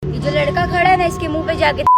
ये जो लड़का खड़ा है ना, इसके मुंह पे जाके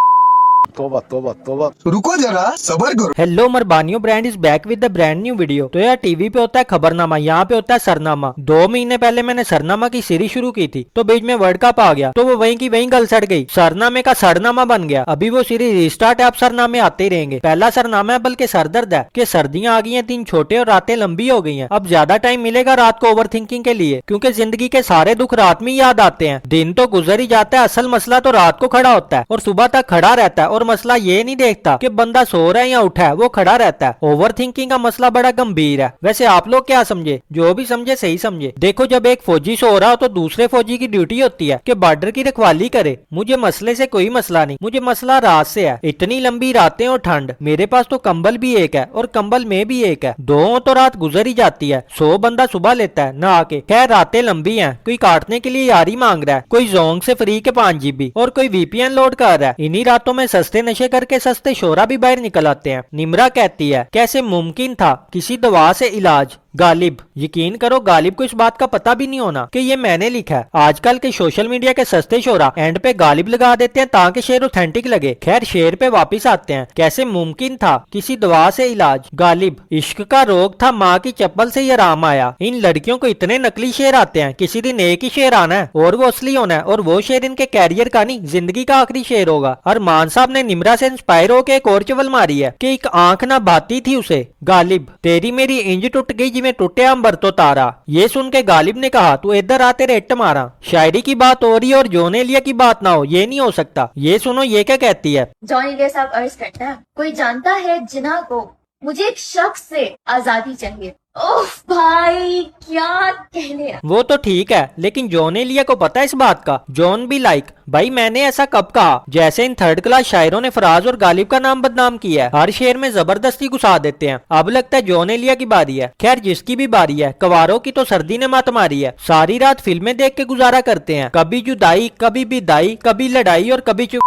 तोबा तोबा तोबा। रुको जरा सबर करो। हेलो मरबानियों, brand is back with the brand new video. तो यार टीवी पे होता है खबरनामा, यहाँ पे होता है सरनामा। 2 महीने पहले मैंने सरनामा की सीरीज शुरू की थी, तो बीच में वर्ल्ड कप आ गया, तो वो वहीं की वहीं गल सड़ गई, सरनामे का सरनामा बन गया। अभी वो सीरीज रिस्टार्ट है, अब सरनामे आते ही रहेंगे। पहला सरनामा है बल्कि सरदर्द है कि सर्दियां आ गई हैं, दिन छोटे और रातें लंबी हो गई हैं। अब ज्यादा टाइम मिलेगा रात को ओवर थिंकिंग के लिए, क्योंकि जिंदगी के सारे दुख रात में याद आते हैं। दिन तो गुजर ही जाता है, असल मसला तो रात को खड़ा होता है और सुबह तक खड़ा रहता है। और मसला ये नहीं देखता कि बंदा सो रहा है या उठा है, वो खड़ा रहता है। ओवर थिंकिंग का मसला बड़ा गंभीर है। वैसे आप लोग क्या समझे? जो भी समझे सही समझे। देखो, जब एक फौजी सो रहा हो तो दूसरे फौजी की ड्यूटी होती है कि बॉर्डर की रखवाली करे। मुझे मसले से कोई मसला नहीं, मुझे मसला रात से है। इतनी लंबी रातें और ठंड, मेरे पास तो कंबल भी एक है और कंबल में भी एक है, दो तो रात गुजर ही जाती है। 100 बंदा सुबह लेता है ना आके। खैर, रातें लंबी हैं, कोई काटने के लिए यारी मांग रहा है, कोई जोंग से फ्री के 5 GB और कोई VPN लोड कर रहा है। इन्हीं रातों में सस्ते नशे करके सस्ते शोरा भी बाहर निकल आते हैं। निम्रा कहती है, कैसे मुमकिन था किसी दवा से इलाज? गालिब, यकीन करो गालिब को इस बात का पता भी नहीं होना कि ये मैंने लिखा है। आजकल के सोशल मीडिया के सस्ते शोरा एंड पे गालिब लगा देते हैं ताकि शेर ऑथेंटिक लगे। खैर, शेर पे वापस आते हैं। कैसे मुमकिन था किसी दवा से इलाज? गालिब, इश्क का रोग था, माँ की चप्पल से ये राम आया। इन लड़कियों को इतने नकली शेर आते हैं, किसी दिन एक ही शेर आना है और वो असली होना है, और वो शेर इनके कैरियर का नहीं, जिंदगी का आखिरी शेर होगा। और मान साहब ने निम्रा से इंस्पायर होकर एक और चवल मारी है कि एक आंख ना भाती थी उसे। गालिब, तेरी मेरी इंज टूट गई जिमें टूटे अंबर तो तारा। ये सुन के गालिब ने कहा, तू इधर आ, तेरे इट्ट मारा। शायरी की बात हो रही है और जॉन एलिया की बात ना हो, ये नहीं हो सकता। ये सुनो ये क्या कहती है। जॉन एलिया साहब अर्ज करता है, कोई जानता है जिना को, मुझे एक शख्स से आजादी चाहिए। ओह भाई, क्या कहने। वो तो ठीक है, लेकिन जॉन एलिया को पता है इस बात का? जॉन भी लाइक, भाई मैंने ऐसा कब कहा? जैसे इन थर्ड क्लास शायरों ने फराज और गालिब का नाम बदनाम किया है, हर शेर में जबरदस्ती घुसा देते हैं। अब लगता है जॉन एलिया की बारी है। खैर, जिसकी भी बारी है, कवारों की तो सर्दी ने मात मारी है। सारी रात फिल्में देख के गुजारा करते हैं, कभी जुदाई, कभी विदाई, कभी लड़ाई और कभी चुप।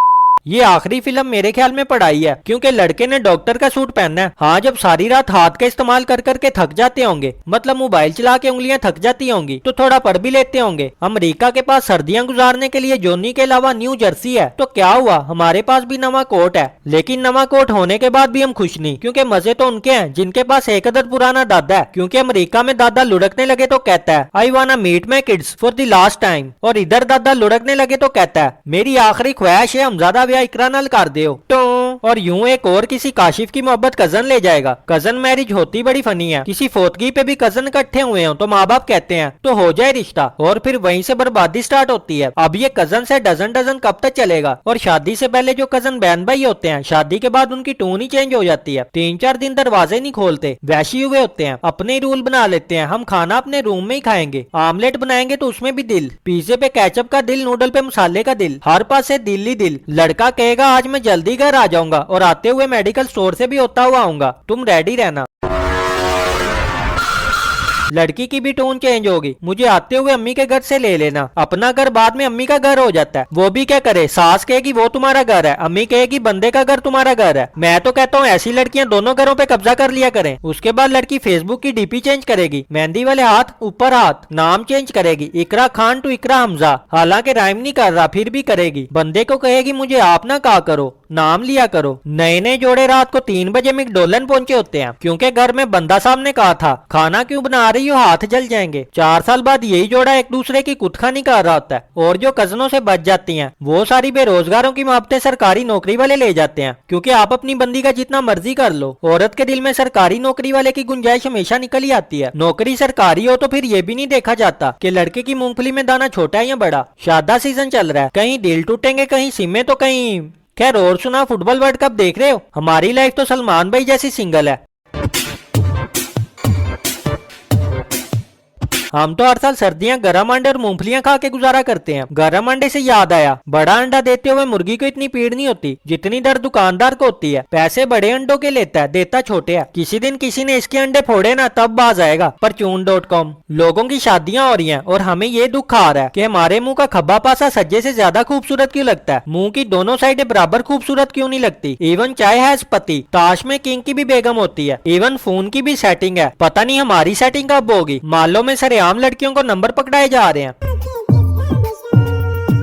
ये आखिरी फिल्म मेरे ख्याल में पढ़ाई है, क्योंकि लड़के ने डॉक्टर का सूट पहनना है। हाँ, जब सारी रात हाथ का इस्तेमाल कर करके थक जाते होंगे, मतलब मोबाइल चला के उंगलियां थक जाती होंगी, तो थोड़ा पढ़ भी लेते होंगे। अमेरिका के पास सर्दियां गुजारने के लिए जोनी के अलावा न्यू जर्सी है, तो क्या हुआ, हमारे पास भी नवा कोट है। लेकिन नवा कोट होने के बाद भी हम खुश नहीं, क्योंकि मजे तो उनके हैं जिनके पास एक अदर पुराना दादा है। क्योंकि अमेरिका में दादा लुढ़कने लगे तो कहता है, I wanna meet my kids for the last time, और इधर दादा लुढ़कने लगे तो कहता है, मेरी आखिरी ख्वाहिश है हमजादा ब्याह इकरा नाल कर दो। और यूं एक और किसी काशिफ की मोहब्बत कजन ले जाएगा। कजन मैरिज होती बड़ी फनी है। किसी फोतगी पे भी कजन इकट्ठे हुए हो तो माँ बाप कहते हैं तो हो जाए रिश्ता, और फिर वहीं से बर्बादी स्टार्ट होती है। अब ये कजन से डजन डजन कब तक चलेगा? और शादी से पहले जो कजन बहन भाई होते हैं, शादी के बाद उनकी टोन ही चेंज हो जाती है। 3-4 दिन दरवाजे नहीं खोलते, वैशी हुए होते हैं, अपने ही रूल बना लेते हैं। हम खाना अपने रूम में ही खाएंगे, आमलेट बनाएंगे तो उसमें भी दिल, पिज्जे पे केचप का दिल, नूडल पे मसाले का दिल, हर पास से दिल ही दिल। लड़का कहेगा आज मैं जल्दी घर आ जाऊंगा और आते हुए मेडिकल स्टोर से भी होता हुआ आऊंगा, तुम रेडी रहना। लड़की की भी टोन चेंज होगी, मुझे आते हुए अम्मी के घर से ले लेना। अपना घर बाद में अम्मी का घर हो जाता है। वो भी क्या करे, सास कहेगी वो तुम्हारा घर है, अम्मी कहेगी बंदे का घर तुम्हारा घर है। मैं तो कहता हूँ ऐसी लड़कियां दोनों घरों पे कब्जा कर लिया करें। उसके बाद लड़की फेसबुक की डीपी चेंज करेगी, मेहंदी वाले हाथ ऊपर हाथ, नाम चेंज करेगी, इकरा खान टू इकरा हमजा, हालांकि राइम नहीं कर रहा फिर भी करेगी। बंदे को कहेगी मुझे आप ना कहा करो, नाम लिया करो। नए नए जोड़े रात को 3 बजे मैकडॉनल्ड पहुंचे होते हैं, क्योंकि घर में बंदा साहब ने कहा था खाना क्यों बना रही हो, हाथ जल जाएंगे। 4 साल बाद यही जोड़ा एक दूसरे की कुतखानी कर रहा होता है। और जो कजनों से बच जाती हैं, वो सारी बेरोजगारों की मोहब्बतें सरकारी नौकरी वाले ले जाते हैं, क्योंकि आप अपनी बंदी का जितना मर्जी कर लो, औरत के दिल में सरकारी नौकरी वाले की गुंजाइश हमेशा निकल ही आती है। नौकरी सरकारी हो तो फिर ये भी नहीं देखा जाता कि लड़के की मूंगफली में दाना छोटा है या बड़ा। शादा सीजन चल रहा है, कहीं दिल टूटेंगे, कहीं सिमे तो कहीं। खैर, और सुना, फुटबॉल वर्ल्ड कप देख रहे हो? हमारी लाइफ तो सलमान भाई जैसी सिंगल है। हम तो हर साल सर्दियां गरम अंडे और मूंगफलियां खा के गुजारा करते हैं। गरम अंडे से याद आया, बड़ा अंडा देते हुए मुर्गी को इतनी पीड़ नहीं होती जितनी दर्द दुकानदार को होती है। पैसे बड़े अंडों के लेता है, देता छोटे है। किसी दिन किसी ने इसके अंडे फोड़े ना, तब बाज आएगा। परचून.com। लोगों की शादियां हो रही हैं और हमें ये दुख आ रहा है कि हमारे मुंह का खब्बा पासा सज्जे से ज्यादा खूबसूरत क्यों लगता है? मुंह की दोनों साइडें बराबर खूबसूरत क्यों नहीं लगती? इवन चाहे हैज पति, ताश में किंग की भी बेगम होती है। इवन फोन की भी सेटिंग है, पता नहीं हमारी सेटिंग कब होगी। मालो में सरेआम लड़कियों को नंबर पकड़ाए जा रहे हैं।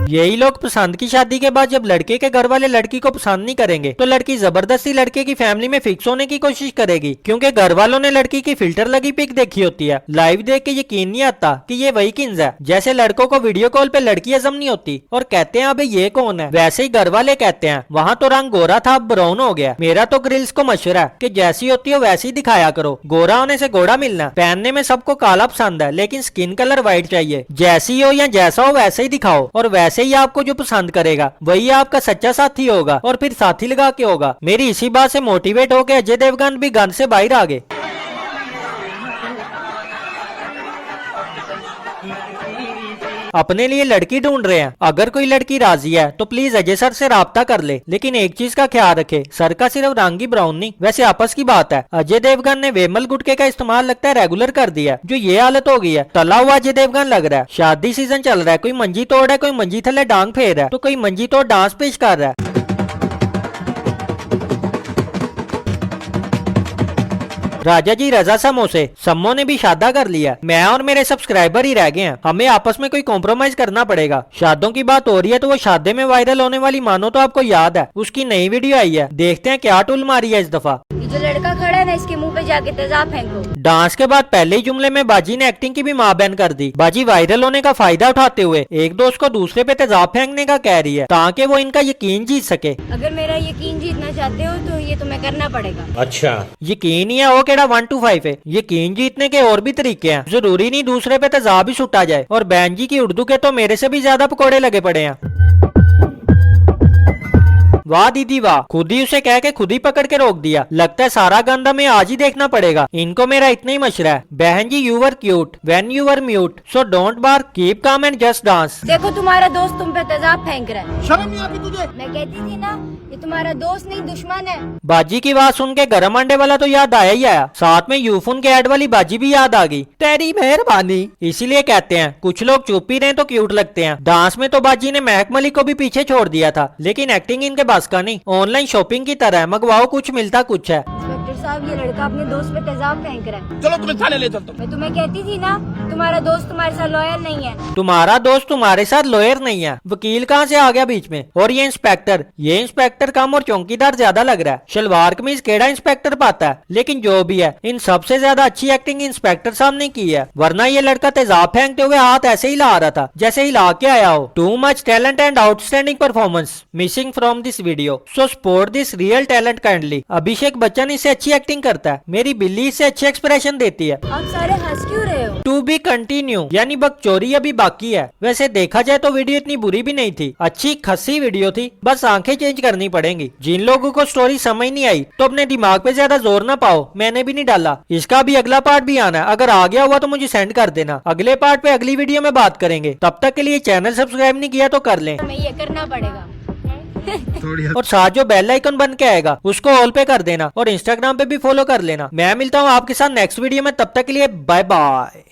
यही लोग पसंद की शादी के बाद जब लड़के के घर वाले लड़की को पसंद नहीं करेंगे तो लड़की जबरदस्ती लड़के की फैमिली में फिक्स होने की कोशिश करेगी, क्योंकि घर वालों ने लड़की की फिल्टर लगी पिक देखी होती है। लाइव देख के यकीन नहीं आता कि ये वही किंज है। जैसे लड़कों को वीडियो कॉल पे लड़की हजम नहीं होती और कहते हैं अबे ये कौन है, वैसे ही घर वाले कहते हैं वहाँ तो रंग गोरा था अब ब्राउन हो गया। मेरा तो ग्रिल्स को मशवरा है कि जैसी होती हो वैसी दिखाया करो, गोरा होने से गोरा मिलना। पहनने में सबको काला पसंद है लेकिन स्किन कलर व्हाइट चाहिए। जैसी हो या जैसा हो वैसे ही दिखाओ और वैसे ही आपको जो पसंद करेगा वही आपका सच्चा साथी होगा और फिर साथी लगा के होगा। मेरी इसी बात से मोटिवेट होकर अजय देवगन भी गन से बाहर आ गए। अपने लिए लड़की ढूंढ रहे हैं, अगर कोई लड़की राजी है तो प्लीज अजय सर से राब्ता कर ले, लेकिन एक चीज का ख्याल रखे, सर का सिर्फ रंग ही ब्राउन नहीं। वैसे आपस की बात है, अजय देवगन ने वेमल गुटके का इस्तेमाल लगता है रेगुलर कर दिया, जो ये हालत हो गई है। तला हुआ अजय देवगन लग रहा है। शादी सीजन चल रहा है, कोई मंजी तोड़ है, कोई मंजी थले डांग फेर रहा है तो कोई मंजी तोड़ डांस पेश कर रहा है। राजा जी रजा समोसे सम्मो ने भी शादा कर लिया। मैं और मेरे सब्सक्राइबर ही रह गए हैं, हमें आपस में कोई कॉम्प्रोमाइज करना पड़ेगा। शादों की बात हो रही है तो वो शादे में वायरल होने वाली मानो तो आपको याद है, उसकी नई वीडियो आई है, देखते हैं क्या टूल मारी है इस दफा। ये जो लड़का खड़ा है ना इसके मुंह पे जाके तेजाब फेंको। डांस के बाद पहले ही जुमले में बाजी ने एक्टिंग की भी मां बैन कर दी। बाजी वायरल होने का फायदा उठाते हुए एक दोस्त को दूसरे पे तेजाब फेंकने का कह रही है ताकि वो इनका यकीन जीत सके। अगर मेरा यकीन जीतना चाहते हो तो ये तुम्हें करना पड़ेगा। अच्छा, यकीन ही है वो केड़ा 1 to 5 है। यकीन जीतने के और भी तरीके हैं, जरूरी नहीं दूसरे पे तेजाब ही छुटा जाए। और बहन जी की उर्दू के तो मेरे से भी ज्यादा पकोड़े लगे पड़े हैं। वाह दीदी वाह, खुद ही उसे कह के खुद ही पकड़ के रोक दिया। लगता है सारा गंदा में आज ही देखना पड़ेगा। इनको मेरा इतना ही मशवरा है, बहन जी you were cute when you were mute, so don't bark, keep calm and just dance. देखो तुम्हारा दोस्त तुम पे तेजाब फेंक रहा है। शर्म नहीं आती तुझे? मैं कहती थी ना ये तुम्हारा दोस्त नहीं दुश्मन है। बाजी की बात सुन के गरम अंडे वाला तो याद आया ही आया, साथ में यूफोन के ऐड वाली बाजी भी याद आ गई। तेरी मेहरबानी। इसीलिए कहते हैं कुछ लोग चुप ही रहे तो क्यूट लगते हैं। डांस में तो बाजी ने महक मलिक को भी पीछे छोड़ दिया था, लेकिन एक्टिंग इनके बस का नहीं। ऑनलाइन शॉपिंग की तरह मंगवाओ कुछ मिलता कुछ है। इंस्पेक्टर साहब ये लड़का अपने दोस्त पे तेजाब फेंक रहा है। चलो तुम्हें थाने ले चलता हूं। मैं तुम्हें कहती थी ना तुम्हारा दोस्त तुम्हारे साथ लॉयल नहीं है। तुम्हारा दोस्त तुम्हारे साथ लॉयर नहीं है। वकील कहाँ से आ गया बीच में? और ये इंस्पेक्टर कम और चौकीदार ज्यादा लग रहा है। शलवार कमीज केड़ा इंस्पेक्टर पाता है, लेकिन जो भी है इन सबसे ज्यादा अच्छी एक्टिंग इंस्पेक्टर साहब ने की है, वरना ये लड़का तेजाब फेंकते हुए हाथ ऐसे ही ला रहा था जैसे ही ला के आया हो। Too much talent and outstanding performance missing from this video, so support this real talent kindly. Abhishek Bachchan इससे अच्छी एक्टिंग करता है, मेरी बिल्ली इससे अच्छे एक्सप्रेशन देती है। आप सारे हंस क्यों रहे हो? टू बी कंटिन्यू, यानी बकचोरी अभी बाकी है। वैसे देखा जाए तो वीडियो इतनी बुरी भी नहीं थी, अच्छी खस्सी वीडियो थी, बस आंखें चेंज करनी पड़ेंगी। जिन लोगों को स्टोरी समझ नहीं आई तो अपने दिमाग पे ज्यादा जोर ना पाओ, मैंने भी नहीं डाला। इसका भी अगला पार्ट भी आना है, अगर आ गया हुआ तो मुझे सेंड कर देना। अगले पार्ट पे अगली वीडियो में बात करेंगे। तब तक के लिए चैनल सब्सक्राइब नहीं किया तो कर लें, हमें ये करना पड़ेगा। और साथ जो बेल आइकन बन के आएगा उसको ऑल पे कर देना और इंस्टाग्राम पे भी फॉलो कर लेना। मैं मिलता हूँ आपके साथ नेक्स्ट वीडियो में, तब तक के लिए बाय बाय।